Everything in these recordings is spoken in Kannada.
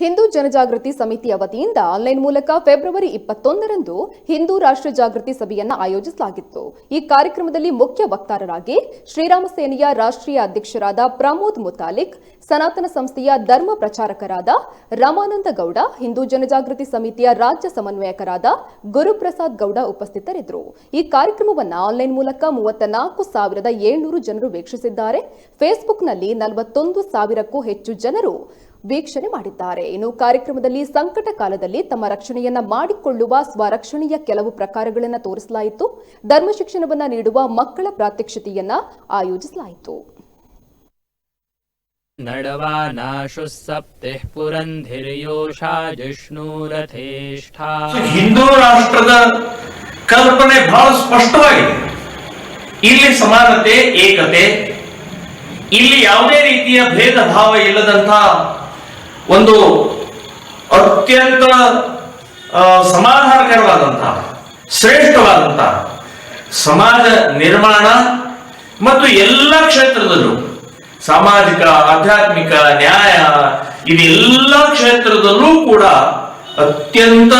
ಹಿಂದೂ ಜನಜಾಗೃತಿ ಸಮಿತಿಯ ವತಿಯಿಂದ ಆನ್ಲೈನ್ ಮೂಲಕ ಫೆಬ್ರವರಿ 21ರಂದು ಹಿಂದೂ ರಾಷ್ಟ್ರ ಜಾಗೃತಿ ಸಭೆಯನ್ನು ಆಯೋಜಿಸಲಾಗಿತ್ತು. ಈ ಕಾರ್ಯಕ್ರಮದಲ್ಲಿ ಮುಖ್ಯ ವಕ್ತಾರರಾಗಿ ಶ್ರೀರಾಮ ಸೇನೆಯ ರಾಷ್ಟ್ರೀಯ ಅಧ್ಯಕ್ಷರಾದ ಪ್ರಮೋದ್ ಮುತಾಲಿಕ್, ಸನಾತನ ಸಂಸ್ಥೆಯ ಧರ್ಮ ಪ್ರಚಾರಕರಾದ ರಾಮಾನಂದ ಗೌಡ, ಹಿಂದೂ ಜನಜಾಗೃತಿ ಸಮಿತಿಯ ರಾಜ್ಯ ಸಮನ್ವಯಕರಾದ ಗುರುಪ್ರಸಾದ್ ಗೌಡ ಉಪಸ್ಥಿತರಿದ್ದರು. ಈ ಕಾರ್ಯಕ್ರಮವನ್ನು ಆನ್ಲೈನ್ ಮೂಲಕ 34,700 ಜನರು ವೀಕ್ಷಿಸಿದ್ದಾರೆ. ಫೇಸ್ಬುಕ್ನಲ್ಲಿ 41,000ಕ್ಕೂ ಹೆಚ್ಚು ಜನರು ವೀಕ್ಷಣೆ ಮಾಡಿದ್ದಾರೆ. ಇನ್ನು ಕಾರ್ಯಕ್ರಮದಲ್ಲಿ ಸಂಕಟ ಕಾಲದಲ್ಲಿ ತಮ್ಮ ರಕ್ಷಣೆಯನ್ನ ಮಾಡಿಕೊಳ್ಳುವ ಸ್ವರಕ್ಷಣೆಯ ಕೆಲವು ಪ್ರಕಾರಗಳನ್ನು ತೋರಿಸಲಾಯಿತು. ಧರ್ಮ ಶಿಕ್ಷಣವನ್ನ ನೀಡುವ ಮಕ್ಕಳ ಪ್ರಾತ್ಯಕ್ಷಿತೆಯನ್ನ ಆಯೋಜಿಸಲಾಯಿತು. ನಡವಾನಾಶು ಸಪ್ತಿಃ ಪುರಂಧಿರ್ಯೋಷಾ ಜಿಷ್ಣುರಥೇಷ್ಠ. ಹಿಂದೂ ರಾಷ್ಟ್ರದ ಕಲ್ಪನೆ ಬಹಳ ಸ್ಪಷ್ಟವಾಗಿದೆ. ಇಲ್ಲಿ ಸಮಾನತೆ, ಏಕತೆ, ಇಲ್ಲಿ ಯಾವುದೇ ರೀತಿಯ ಭೇದ ಭಾವ ಇಲ್ಲದಂತಹ ಒಂದು ಅತ್ಯಂತ ಸಮಾಧಾನಕರವಾದಂತಹ ಶ್ರೇಷ್ಠವಾದಂತಹ ಸಮಾಜ ನಿರ್ಮಾಣ ಮತ್ತು ಎಲ್ಲ ಕ್ಷೇತ್ರದಲ್ಲೂ ಸಾಮಾಜಿಕ, ಆಧ್ಯಾತ್ಮಿಕ, ನ್ಯಾಯ ಇದೆಲ್ಲ ಕ್ಷೇತ್ರದಲ್ಲೂ ಕೂಡ ಅತ್ಯಂತ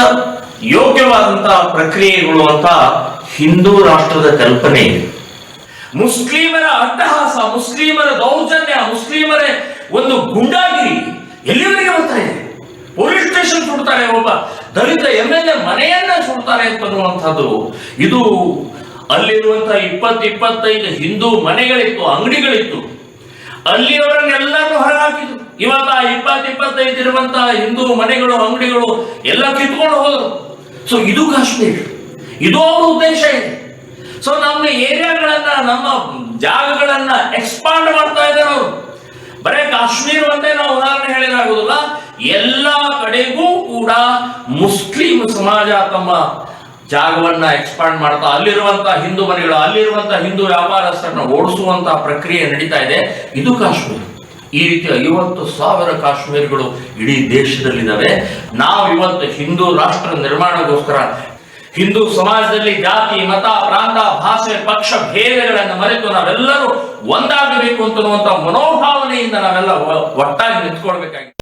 ಯೋಗ್ಯವಾದಂತಹ ಪ್ರಕ್ರಿಯೆಗಳು ಅಂತ ಹಿಂದೂ ರಾಷ್ಟ್ರದ ಕಲ್ಪನೆ ಇದೆ. ಮುಸ್ಲಿಮರ ಅಟ್ಟಹಾಸ, ಮುಸ್ಲಿಮರ ದೌರ್ಜನ್ಯ, ಮುಸ್ಲಿಮರ ಒಂದು ಗುಂಡಾಗಿರಿ ಎಲ್ಲಿವರೆಗೆ ಬರ್ತಾ ಇದೆ. ಪೊಲೀಸ್ ಸ್ಟೇಷನ್ ಸುಡ್ತಾರೆ, ಒಬ್ಬ ದಲಿತ MLA ಮನೆಯನ್ನ ಸುಡ್ತಾರೆ ಅಂತನ್ನುವಂಥದ್ದು. ಇದು ಅಲ್ಲಿರುವಂತಹ 20-25 ಹಿಂದೂ ಮನೆಗಳಿತ್ತು, ಅಂಗಡಿಗಳಿತ್ತು, ಅಲ್ಲಿಯವರನ್ನೆಲ್ಲರೂ ಹೊರಹಾಕಿದ್ರು. ಇವಾಗ 20-25 ಇರುವಂತಹ ಹಿಂದೂ ಮನೆಗಳು, ಅಂಗಡಿಗಳು ಎಲ್ಲ ಕಿತ್ಕೊಂಡು ಹೋದ್ರು. ಸೊ ಇದು ಕಾಶ್ಮೀರ, ಇದು ಅವರ ಉದ್ದೇಶ ಇದೆ. ಸೊ ನಮ್ಮ ಏರಿಯಾಗಳನ್ನ, ನಮ್ಮ ಜಾಗಗಳನ್ನ ಎಕ್ಸ್ಪಾಂಡ್ ಮಾಡ್ತಾ ಇದ್ದಾರೆ ಅವರು. ಬರೇ ಕಾಶ್ಮೀರ ಒಂದೇ ನಾವು ಉದಾಹರಣೆ ಹೇಳಿದಾಗುದಿಲ್ಲ, ಎಲ್ಲ ಕಡೆಗೂ ಕೂಡ ಮುಸ್ಲಿಂ ಸಮಾಜ ತಮ್ಮ ಜಾಗವನ್ನ ಎಕ್ಸ್ಪಾಂಡ್ ಮಾಡ್ತಾ ಅಲ್ಲಿರುವಂತಹ ಹಿಂದೂ ಮನೆಗಳು, ಅಲ್ಲಿರುವಂತಹ ಹಿಂದೂ ವ್ಯಾಪಾರಸ್ಥರನ್ನ ಓಡಿಸುವಂತಹ ಪ್ರಕ್ರಿಯೆ ನಡೀತಾ ಇದೆ. ಇದು ಕಾಶ್ಮೀರ. ಈ ರೀತಿ 50,000 ಕಾಶ್ಮೀರಗಳು ಇಡೀ ದೇಶದಲ್ಲಿದ್ದಾವೆ. ನಾವು ಇವತ್ತು ಹಿಂದೂ ರಾಷ್ಟ್ರ ನಿರ್ಮಾಣಕ್ಕೋಸ್ಕರ ಹಿಂದೂ ಸಮಾಜದಲ್ಲಿ ಜಾತಿ, ಮತ, ಪ್ರಾಂತ, ಭಾಷೆ, ಪಕ್ಷ ಭೇದಗಳನ್ನು ಮರೆತು ನಾವೆಲ್ಲರೂ ಒಂದಾಗಬೇಕು ಅಂತನ್ನುವಂತ ಮನೋಭಾವನೆಯಿಂದ ನಾವೆಲ್ಲ ಒಟ್ಟಾಗಿ ನಿಂತ್ಕೊಳ್ಬೇಕಾಗಿದೆ.